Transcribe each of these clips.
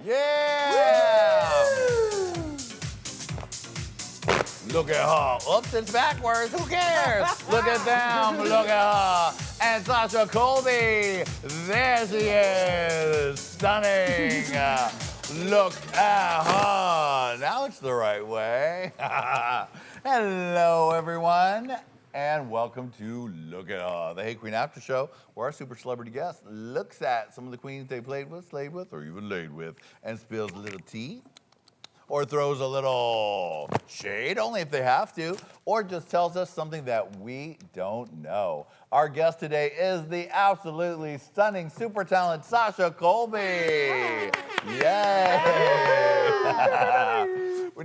Yeah! Look at her. Oops, it's backwards. Who cares? Look at them. Look at her. And Sasha Colby. There she is. Stunning. Look at her. Now it's the right way. Hello, everyone. And welcome to Look at Her, the Hey Qween After Show, where our super celebrity guest looks at some of the queens they played with, slayed with, or even laid with, and spills a little tea, or throws a little shade, only if they have to, or just tells us something that we don't know. Our guest today is the absolutely stunning, super talented Sasha Colby. Yay!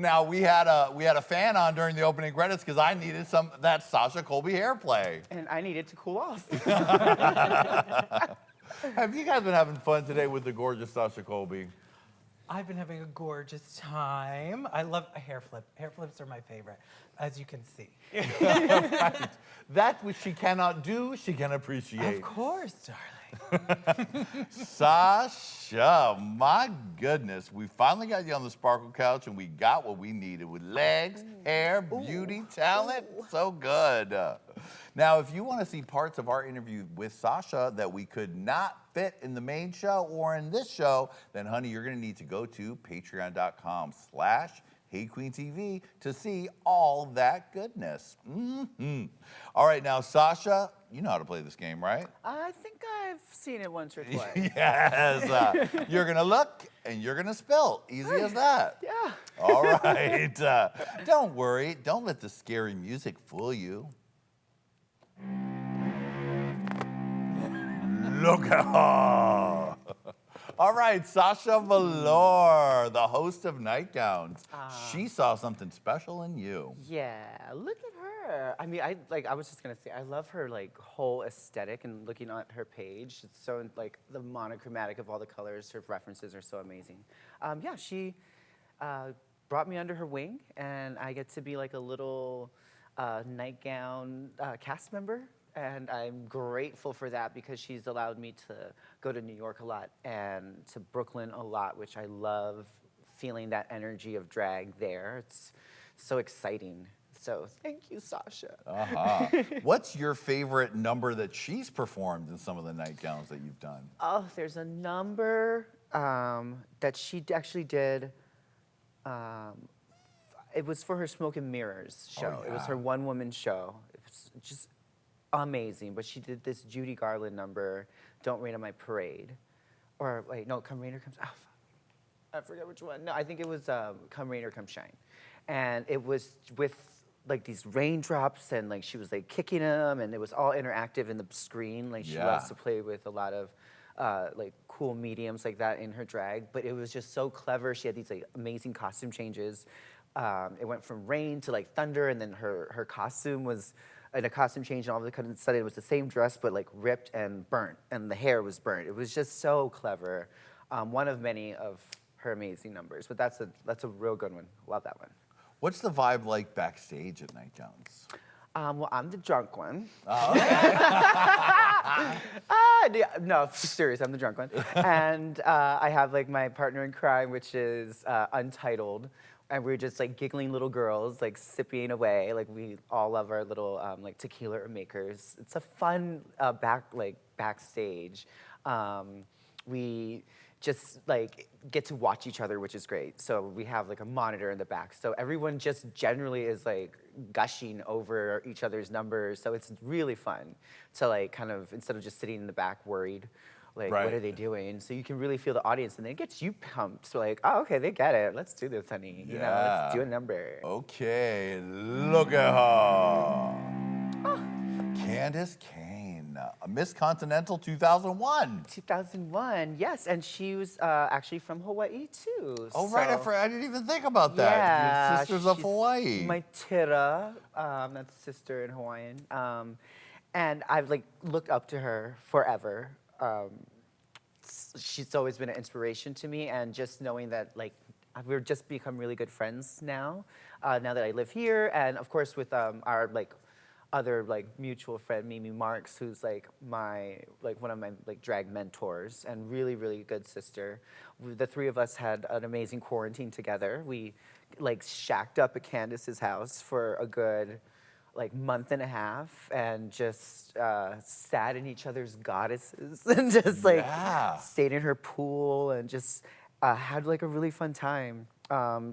Now we had a fan on during the opening credits because I needed that Sasha Colby hair play. And I needed to cool off. Have you guys been having fun today with the gorgeous Sasha Colby? I've been having a gorgeous time. I love a hair flip. Hair flips are my favorite, as you can see. Right. That which she cannot do, she can appreciate. Of course, darling. Sasha, my goodness, we finally got you on the Sparkle Couch and we got what we needed with legs, hair, beauty, talent. So good. Now, if you want to see parts of our interview with Sasha that we could not fit in the main show or in this show, then honey, you're going to need to go to patreon.com/HeyQueenTV to see all that goodness. All right, now, Sasha, you know how to play this game, right? I think I've seen it once or twice. Yes. You're going to look and you're going to spill. Easy as that. Yeah. All right. Don't worry. Don't let the scary music fool you. Look at her. All right, Sasha Velour, the host of Nightgowns. She saw something special in you. Yeah, look at her. I mean, I was just gonna say, I love her whole aesthetic and looking at her page. It's so the monochromatic of all the colors. Her references are so amazing. Yeah, she brought me under her wing, and I get to be like a little Nightgown cast member. And I'm grateful for that because she's allowed me to go to New York a lot and to Brooklyn a lot, which I love feeling that energy of drag there. It's so exciting. So thank you, Sasha. What's your favorite number that she's performed in some of the nightgowns that you've done? Oh, there's a number that she actually did. It was for her Smoke and Mirrors show. Oh, yeah. It was her one-woman show. It was just amazing, but she did this Judy Garland number, Don't Rain on My Parade. Or wait, no, Come Rain or Come Shine. Oh, I forget which one. No, I think it was Come Rain or Come Shine. And it was with these raindrops and she was kicking them and it was all interactive in the screen. She loves to play with a lot of cool mediums like that in her drag, but it was just so clever. She had these amazing costume changes. It went from rain to thunder, and then her costume was in a costume change, and all of a sudden it was the same dress, but ripped and burnt, and the hair was burnt. It was just so clever. One of many of her amazing numbers, but that's a real good one. Love that one. What's the vibe like backstage at Nightgowns? Well, I'm the drunk one. Oh, okay. No, serious, I'm the drunk one. And I have my partner in crime, which is Untitled. And we're just giggling little girls, sipping away. We all love our little tequila makers. It's a fun backstage. We just get to watch each other, which is great. So we have a monitor in the back. So everyone just generally is gushing over each other's numbers. So it's really fun to kind of, instead of just sitting in the back worried, Right. What are they doing? So you can really feel the audience, and then it gets you pumped. So oh, okay, they get it. Let's do this, honey. You know, let's do a number. Okay, look at her. Candice Kane, Miss Continental 2001. 2001, yes, and she was actually from Hawaii too. Oh, right, I didn't even think about that. Yeah, You're Sisters of she's Hawaii. My tira, that's sister in Hawaiian. And I've looked up to her forever. She's always been an inspiration to me, and just knowing that we've just become really good friends now. Now that I live here, and of course with our other like mutual friend, Mimi Marks, who's like one of my like drag mentors and really, really good sister. The three of us had an amazing quarantine together. We like shacked up at Candice's house for a good like month and a half and just sat in each other's goddesses and just like stayed in her pool and just had like a really fun time.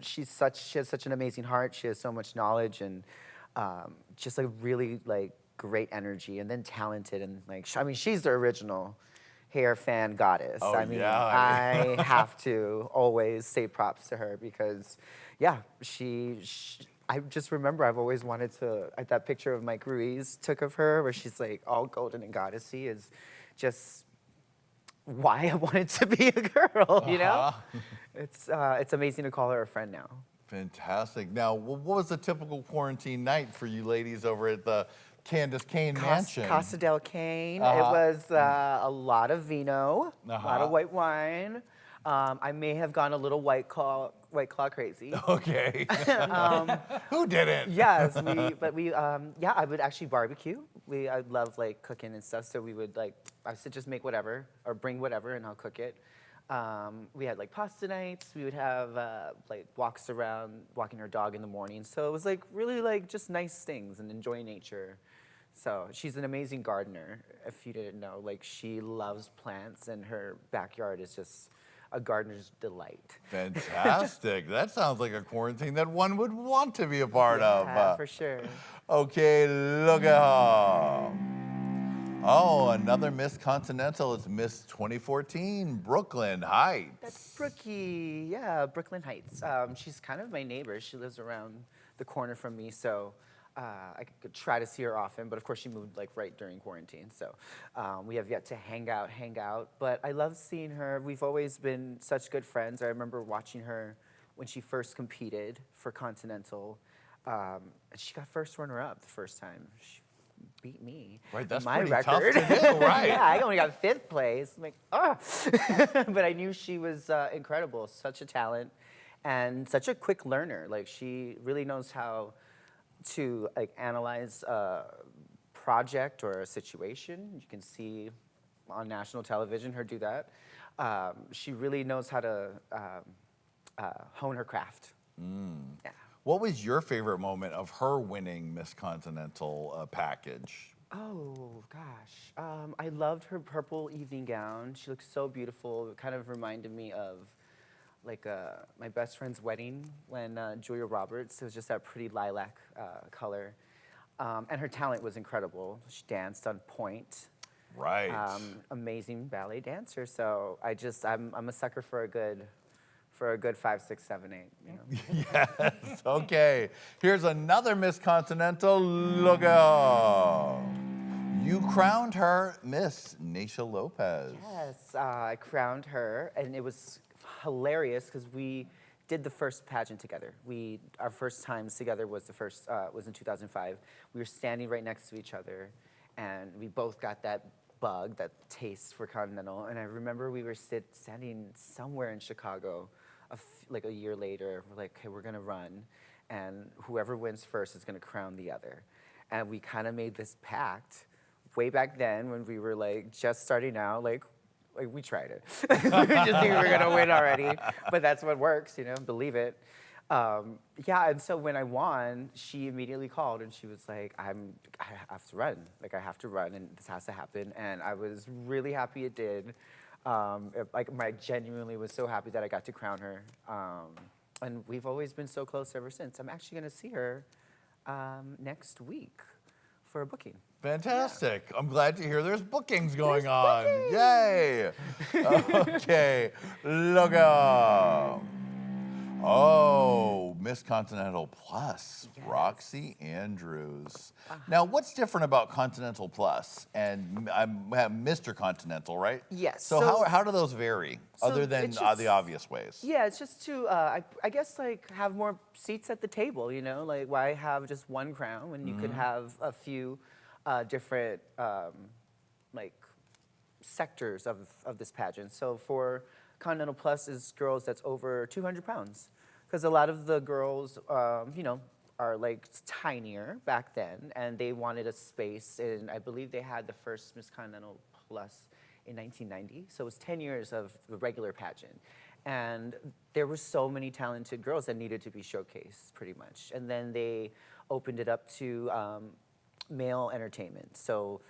She has such an amazing heart. She has so much knowledge and just like really like great energy and then talented and like, I mean, she's the original hair fan goddess. Oh, I mean, yeah. I have to always say props to her because, yeah, I just remember I've always wanted to, like that picture of Mike Ruiz took of her where she's like all golden and goddessy is just why I wanted to be a girl, you know? It's amazing to call her a friend now. Fantastic. Now, what was the typical quarantine night for you ladies over at the Candice Kane mansion? Casa del Cane. It was a lot of vino, a lot of white wine. I may have gone a little White Claw crazy. Okay. Who didn't? Yes, I would actually barbecue. I love like cooking and stuff, so we would like, I said just make whatever or bring whatever and I'll cook it. We had like pasta nights. We would have like walks around, walking our dog in the morning. So it was like really like just nice things and enjoy nature. So she's an amazing gardener. If you didn't know, like she loves plants and her backyard is just a gardener's delight. Fantastic. That sounds like a quarantine that one would want to be a part of. Yeah, for sure. Okay, look at her. Oh, another Miss Continental. It's Miss 2014, Brooklyn Heights. That's Brookie, yeah, Brooklyn Heights. She's kind of my neighbor. She lives around the corner from me, so I could try to see her often, but of course she moved like right during quarantine, so we have yet to hang out, but I love seeing her. We've always been such good friends. I remember watching her when she first competed for Continental. She got first runner-up the first time. She beat me. Right, that's my pretty record. tough to do, right? Yeah, I only got 5th place. I'm like, but I knew she was incredible, such a talent, and such a quick learner. Like she really knows how to like analyze a project or a situation. You can see on national television her do that. She really knows how to hone her craft. Yeah. What was your favorite moment of her winning Miss Continental package? Oh gosh, I loved her purple evening gown. She looked so beautiful. It kind of reminded me of like my best friend's wedding when Julia Roberts, it was just that pretty lilac color. And her talent was incredible. She danced on point. Right. Amazing ballet dancer. So I'm a sucker for a good 5, 6, 7, 8. You know? Yes, okay. Here's another Miss Continental. Look out. You crowned her Miss Natia Lopez. Yes, I crowned her, and it was hilarious because we did the first pageant together. Our first times together was was in 2005. We were standing right next to each other, and we both got that bug, that taste for Continental. And I remember we were standing somewhere in Chicago, like a year later. We're like, okay, we're gonna run, and whoever wins first is gonna crown the other. And we kind of made this pact way back then when we were like just starting out, like we tried it. We just knew we were gonna win already, but that's what works, you know, believe it. Yeah, and so when I won, she immediately called and she was like, I have to run. Like, I have to run and this has to happen. And I was really happy it did. I genuinely was so happy that I got to crown her. And we've always been so close ever since. I'm actually gonna see her next week for a booking. Fantastic. Yeah. I'm glad to hear there's bookings going on. Yay. Okay, look out. Oh, Miss Continental Plus, yes. Roxy Andrews. Now, what's different about Continental Plus and Mr. Continental, right? Yes. So how do those vary, other than the obvious ways? Yeah, it's just to, I guess, like, have more seats at the table, you know? Like, why have just one crown when you could have a few different, like, sectors of this pageant? So for Continental Plus is girls that's over 200 pounds. Because a lot of the girls, you know, are like tinier back then, and they wanted a space, and I believe they had the first Miss Continental Plus in 1990, so it was 10 years of the regular pageant. And there were so many talented girls that needed to be showcased, pretty much. And then they opened it up to male entertainment, so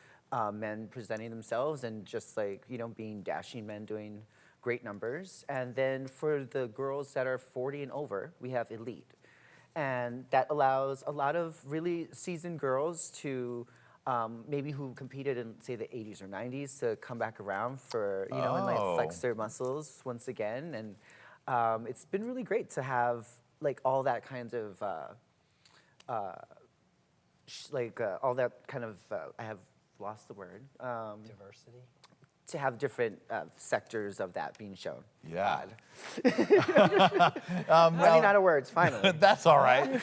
men presenting themselves and just like, you know, being dashing men doing great numbers. And then for the girls that are 40 and over, we have Elite. And that allows a lot of really seasoned girls to maybe who competed in, say, the 80s or 90s to come back around for, you know, and like flex their muscles once again. And it's been really great to have like all that kind of, all that kind of, I have lost the word. Diversity. To have different sectors of that being shown. Yeah. Running out of words, finally. That's all right.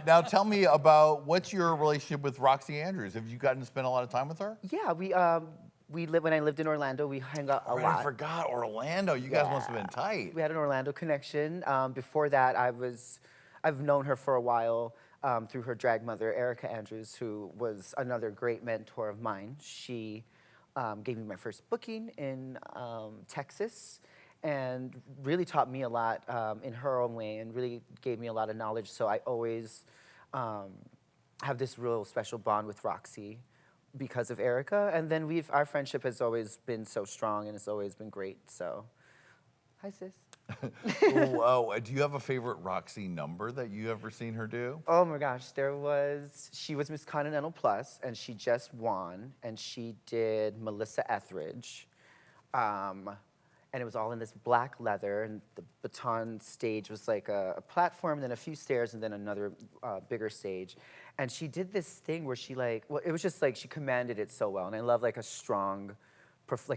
Now tell me about what's your relationship with Roxy Andrews? Have you gotten to spend a lot of time with her? Yeah, we lived, when I lived in Orlando, we hung out a lot. I forgot Orlando. You guys must have been tight. We had an Orlando connection. Before that, I've known her for a while through her drag mother, Erica Andrews, who was another great mentor of mine. She gave me my first booking in Texas and really taught me a lot in her own way and really gave me a lot of knowledge. So I always have this real special bond with Roxy because of Erica. And then our friendship has always been so strong and it's always been great. So, hi sis. Do you have a favorite Roxy number that you ever seen her do? Oh my gosh, she was Miss Continental Plus, and she just won, and she did Melissa Etheridge. And it was all in this black leather, and the baton stage was like a platform, and then a few stairs, and then another bigger stage. And she did this thing where she it was just like she commanded it so well, and I love I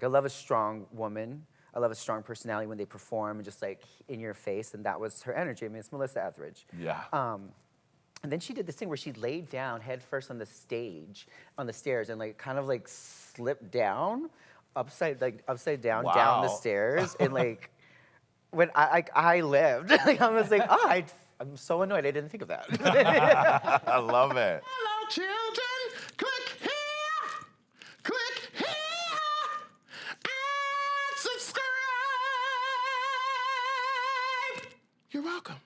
love a strong woman. I love a strong personality when they perform and just like in your face, and that was her energy. I mean, it's Melissa Etheridge. Yeah. And then she did this thing where she laid down head first on the stage, on the stairs, and like kind of like slipped down, upside down, down the stairs, and like when I lived, like I was like, I'm so annoyed I didn't think of that. I love it. Hello, children. Click here. Click here. And subscribe. You're welcome.